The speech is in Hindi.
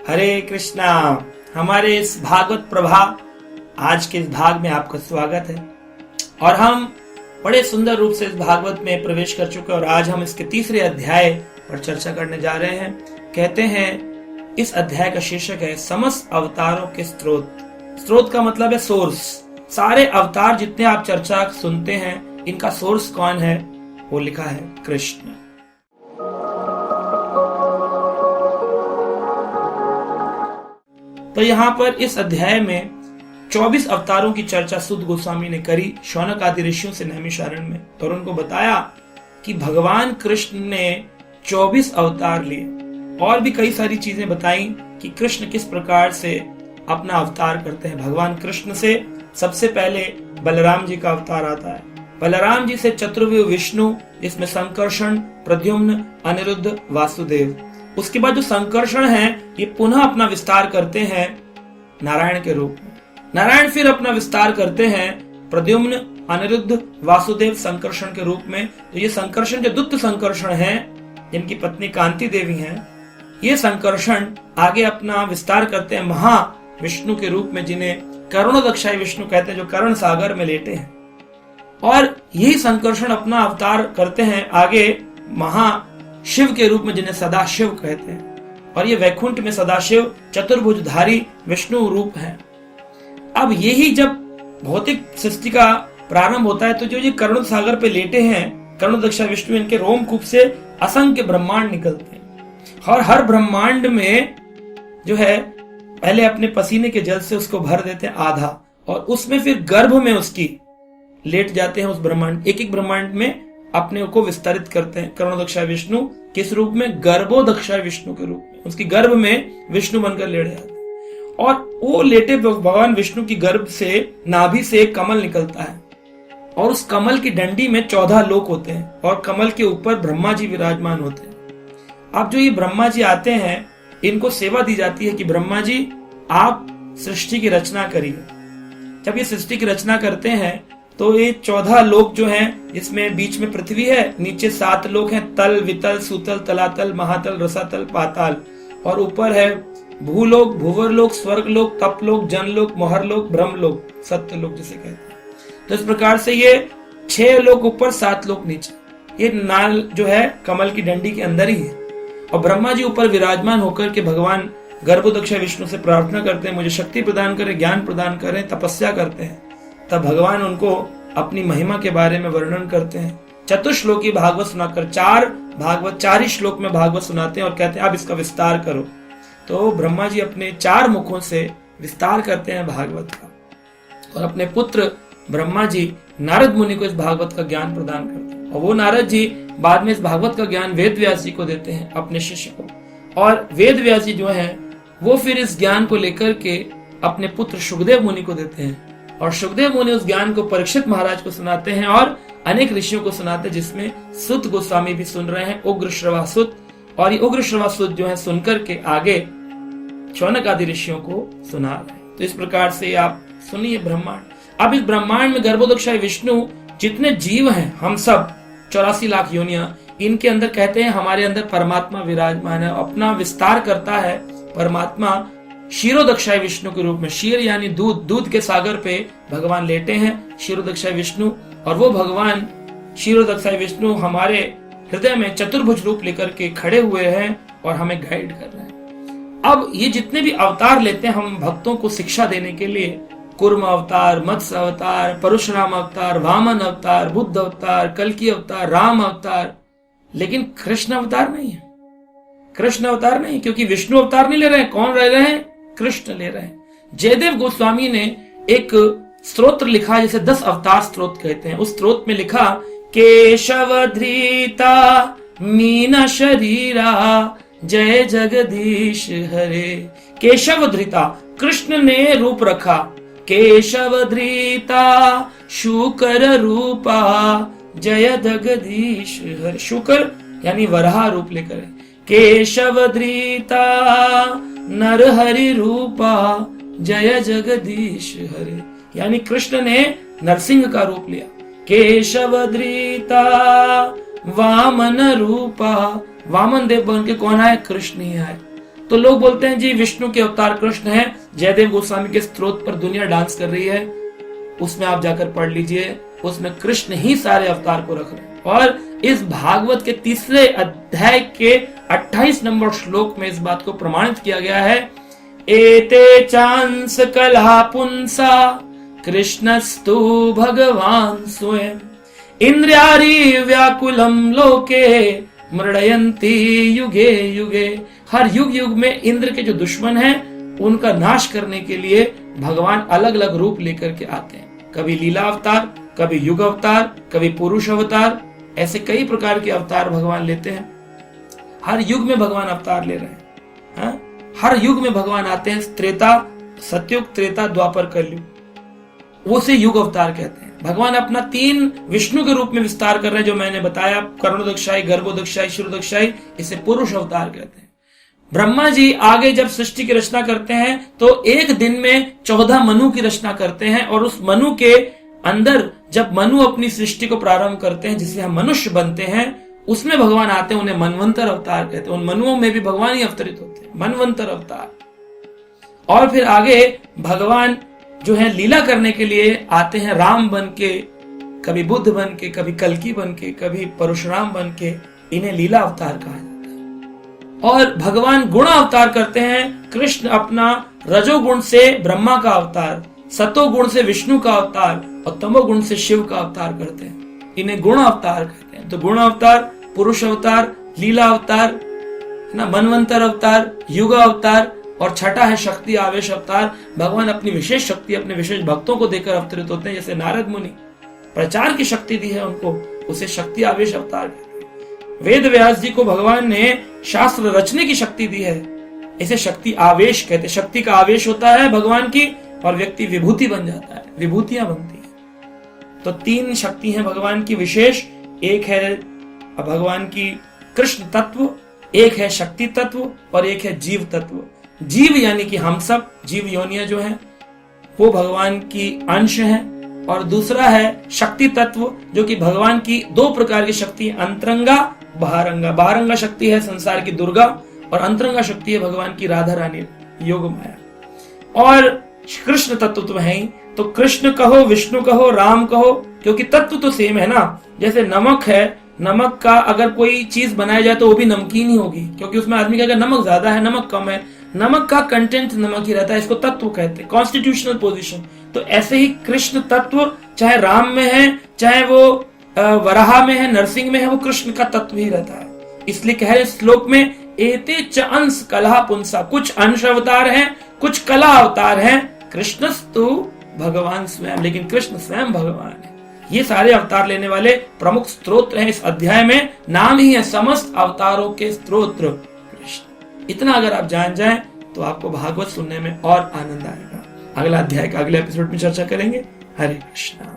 हरे कृष्णा। हमारे इस भागवत प्रभा आज के इस भाग में आपका स्वागत है और हम बड़े सुंदर रूप से इस भागवत में प्रवेश कर चुके हैं और आज हम इसके तीसरे अध्याय पर चर्चा करने जा रहे हैं। कहते हैं इस अध्याय का शीर्षक है समस्त अवतारों के स्रोत। स्रोत का मतलब है सोर्स। सारे अवतार जितने आप चर्चा सुनते हैं इनका सोर्स कौन है, वो लिखा है कृष्ण। तो यहाँ पर इस अध्याय में 24 अवतारों की चर्चा सुद गोस्वामी ने करी शौनक आदि ऋषियों से नैमिषारण्य में, और उनको बताया कि भगवान कृष्ण ने 24 अवतार लिए और भी कई सारी चीजें बताई कि कृष्ण किस प्रकार से अपना अवतार करते हैं। भगवान कृष्ण से सबसे पहले बलराम जी का अवतार आता है। बलराम जी से चतुर्व्यूह विष्णु, जिसमें संकर्षण, प्रद्युम्न, अनिरुद्ध, वासुदेव। उसके बाद जो संकर्षण है ये पुनः अपना विस्तार करते हैं नारायण के रूप में। नारायण फिर अपना विस्तार करते हैं प्रद्युम्न, अनिरुद्ध, वासुदेव, संकर्षण के रूप में। तो ये संकर्षण जो द्वितीय संकर्षण है, जिनकी पत्नी कांति देवी हैं, ये संकर्षण आगे अपना विस्तार करते हैं महा विष्णु के रूप में, जिन्हें करुणोदक्षाई विष्णु कहते हैं, जो कर्ण सागर में लेटे हैं। और यही संकर्षण अपना अवतार करते हैं आगे महा शिव के रूप में, जिन्हें सदाशिव कहते हैं। और ये वैकुंठ में सदाशिव चतुर्भुजधारी विष्णु रूप है। अब यही जब भौतिक सृष्टि का प्रारंभ होता है तो जो ये करुण सागर पे लेटे हैं करुणोदक्षा विष्णु, इनके रोमकूप से असंख्य ब्रह्मांड निकलते हैं और हर ब्रह्मांड में जो है पहले अपने पसीने के जल से उसको भर देते हैं आधा, और उसमें फिर गर्भ में उसकी लेट जाते हैं। उस ब्रह्मांड एक एक ब्रह्मांड में अपने को विस्तारित करते हैं करुणोदक्षा विष्णु। किस रूप में? गर्भोदक्षा विष्णु के रूप में। उसकी गर्भ में विष्णु बनकर लेट जाते हैं और वो लेटे भगवान विष्णु की गर्भ से, नाभि से एक कमल निकलता है और उस कमल की डंडी में 14 लोक होते हैं और कमल के ऊपर ब्रह्मा जी विराजमान होते हैं। अब जो ये ब्रह्मा जी आते हैं, इनको सेवा दी जाती है कि ब्रह्मा जी आप सृष्टि की रचना करिए। जब ये सृष्टि की रचना करते हैं तो ये 14 लोक जो हैं, इसमें बीच में पृथ्वी है, नीचे 7 लोक हैं, तल, वितल, सुतल, तलातल, महातल, रसातल, पाताल, और ऊपर है भूलोक, भूवरलोक, स्वर्गलोक, तपलोक, जनलोक, मोहरलोक, ब्रह्मलोक, सत्यलोक जिसे कहते हैं। तो इस प्रकार से ये 6 लोक ऊपर, 7 लोक नीचे। ये नाल जो है कमल की डंडी के अंदर ही है और ब्रह्मा जी ऊपर विराजमान होकर के भगवान गर्भोदक्षा विष्णु से प्रार्थना करते हैं, मुझे शक्ति प्रदान करें, ज्ञान प्रदान करें, तपस्या करते हैं। तब भगवान उनको अपनी महिमा के बारे में वर्णन करते हैं। चतुश्लोकी भागवत सुनाकर 4 ही श्लोक में भागवत सुनाते हैं और कहते हैं अब इसका विस्तार करो। तो ब्रह्मा जी अपने 4 मुखों से विस्तार करते हैं भागवत का और अपने पुत्र ब्रह्मा जी नारद मुनि को इस भागवत का ज्ञान प्रदान करते हैं और वो नारद जी बाद में इस भागवत का ज्ञान वेद व्यास जी को देते हैं, अपने शिष्य को। और वेद व्यास जी जो है वो फिर इस ज्ञान को लेकर के अपने पुत्र शुकदेव मुनि को देते हैं और शुकदेव मुनि उस ज्ञान को परीक्षित महाराज को सुनाते हैं और अनेक ऋषियों को सुनाते हैं, जिसमें सुत गोस्वामी भी सुन रहे हैं, उग्र श्रवासुत। और ये उग्र श्रवासुत जो है सुनकर के आगे शौनक आदि ऋषियों को सुना रहे हैं। तो इस प्रकार से आप सुनिए ब्रह्मांड। अब इस ब्रह्मांड में गर्भोदक्षाई विष्णु जितने जीव हैं, हम सब 84 लाख योनियां, इनके अंदर कहते हैं हमारे अंदर परमात्मा विराजमान है, अपना विस्तार करता है परमात्मा क्षीरोदक्षाई विष्णु के रूप में। क्षीर यानी दूध, दूध के सागर पे भगवान लेटे हैं क्षीरोदक्षाई विष्णु, और वो भगवान क्षीरोदक्षाई विष्णु हमारे हृदय में चतुर्भुज रूप लेकर के खड़े हुए हैं और हमें गाइड कर रहे हैं। अब ये जितने भी अवतार लेते हैं हम भक्तों को शिक्षा देने के लिए, कुर्म अवतार, मत्स्य अवतार, परशुराम अवतार, वामन अवतार, बुद्ध अवतार, कल्कि अवतार, राम अवतार, लेकिन कृष्ण अवतार नहीं है। कृष्ण अवतार नहीं, क्योंकि विष्णु अवतार नहीं ले रहे हैं। कौन ले रहे हैं? कृष्ण ले रहे हैं। जयदेव गोस्वामी ने एक स्तोत्र लिखा जिसे 10 अवतार स्तोत्र कहते हैं। उस स्तोत्र में लिखा केशव धृता मीन शरीरा जय जगदीश हरे। केशव धृता, कृष्ण ने रूप रखा। केशव धृता शुकर रूपा जय जगदीश हरे। शुकर यानी वराह रूप लेकर। केशव धृता नरहरि रूपा जय जगदीश हरे, यानी कृष्ण ने नरसिंह का रूप लिया। केशव धृता वामन रूपा, वामन देव बन के कौन आए? कृष्ण ही आए। तो लोग बोलते हैं जी विष्णु के अवतार कृष्ण है। जयदेव गोस्वामी के स्तोत्र पर दुनिया डांस कर रही है, उसमें आप जाकर पढ़ लीजिए, उसमें कृष्ण ही सारे अवतार को रख रहे हैं। और इस भागवत के 3 अध्याय के 28 नंबर श्लोक में इस बात को प्रमाणित किया गया है, एते चांस कलहा पुंसा कृष्णस्तु भगवान स्वयं इंद्रियारी व्याकुलम लोके मृडयंती युगे युगे। हर युग युग में इंद्र के जो दुश्मन हैं उनका नाश करने के लिए भगवान अलग अलग रूप लेकर के आते हैं। कभी लीला अवतार, कभी युग अवतार, कभी पुरुष अवतार, ऐसे कई प्रकार के अवतार भगवान लेते हैं। हर युग में भगवान अवतार ले रहे हैं। हाँ? हर युग में भगवान आते हैं। त्रेता, सतयुग, त्रेता, द्वापर, कलयुग, उसे युग अवतार कहते हैं। भगवान अपना 3 विष्णु के रूप में विस्तार कर रहे हैं, जो मैंने बताया, कर्णोदक्षाई, गर्भोदक्षाई, शिरोदक्षाई, इसे पुरुष अवतार कहते हैं। ब्रह्मा जी आगे जब सृष्टि की रचना करते हैं तो एक दिन में 14 मनु की रचना करते हैं, और उस मनु के अंदर जब मनु अपनी सृष्टि को प्रारंभ करते हैं, जिससे हम मनुष्य बनते हैं, उसमें भगवान आते हैं, उन्हें मनवंतर अवतार कहते हैं। उन मनुओं में भी भगवान ही अवतरित होते हैं, मनवंतर अवतार। और फिर आगे भगवान जो है लीला करने के लिए आते हैं, राम बन के, कभी बुद्ध बन के, कभी कल्कि बन के, कभी परशुराम बन के, इन्हें लीला अवतार कहा जाता है। और भगवान गुण अवतार करते हैं। कृष्ण अपना रजोगुण से ब्रह्मा का अवतार, सतोगुण से विष्णु का अवतार और तमोगुण से शिव का अवतार करते हैं। इन्हें गुण अवतार कहते हैं। तो गुण अवतार, पुरुष अवतार, लीला अवतार, है ना, मनवंतर अवतार, युग अवतार, और छठा है शक्ति आवेश अवतार। भगवान अपनी विशेष शक्ति अपने विशेष भक्तों को देकर अवतरित होते हैं। जैसे नारद मुनि प्रचार की शक्ति दी है उनको, उसे शक्ति आवेश अवतार कहते हैं। वेद व्यास जी को भगवान ने शास्त्र रचने की शक्ति दी है, इसे शक्ति आवेश कहते हैं। शक्ति का आवेश होता है भगवान की, और व्यक्ति विभूति बन जाता है, विभूतियां बनती हैं। तो 3 शक्ति हैं भगवान की विशेष। एक है भगवान की कृष्ण तत्व, एक है शक्ति तत्व, और एक है जीव तत्व। जीव यानी कि हम सब जीव योनियां जो हैं वो भगवान की अंश हैं, और दूसरा है शक्ति तत्व, जो कि भगवान की 2 प्रकार की शक्ति, अंतरंगा, बहारंगा। बहारंगा शक्ति है संसार की दुर्गा, और अंतरंगा शक्ति है भगवान की राधा रानी योग माया। और कृष्ण तत्व तो है ही, तो कृष्ण कहो, विष्णु कहो, राम कहो, क्योंकि तत्व तो सेम है ना। जैसे नमक है, नमक का अगर कोई चीज बनाया जाए तो वो भी नमकीन ही होगी, क्योंकि उसमें आदमी का अगर नमक ज्यादा है, नमक कम है, नमक का कंटेंट नमक ही रहता है। इसको तत्व कहते हैं, कॉन्स्टिट्यूशनल पोजीशन। तो ऐसे ही कृष्ण तत्व चाहे राम में है, चाहे वो वराह में है, नरसिंह में है, वो कृष्ण का तत्व ही रहता है। इसलिए कह रहे श्लोक में, एते च अंश कलहा पुंसा, कुछ अंश अवतार हैं, कुछ कला अवतार हैं, कृष्णस्तु भगवान स्वयं, लेकिन कृष्ण स्वयं भगवान है। ये सारे अवतार लेने वाले प्रमुख स्तोत्र हैं इस अध्याय में। नाम ही है समस्त अवतारों के स्तोत्र कृष्ण। इतना अगर आप जान जाएं तो आपको भागवत सुनने में और आनंद आएगा। अगला अध्याय का अगले एपिसोड में चर्चा करेंगे। हरे कृष्णा।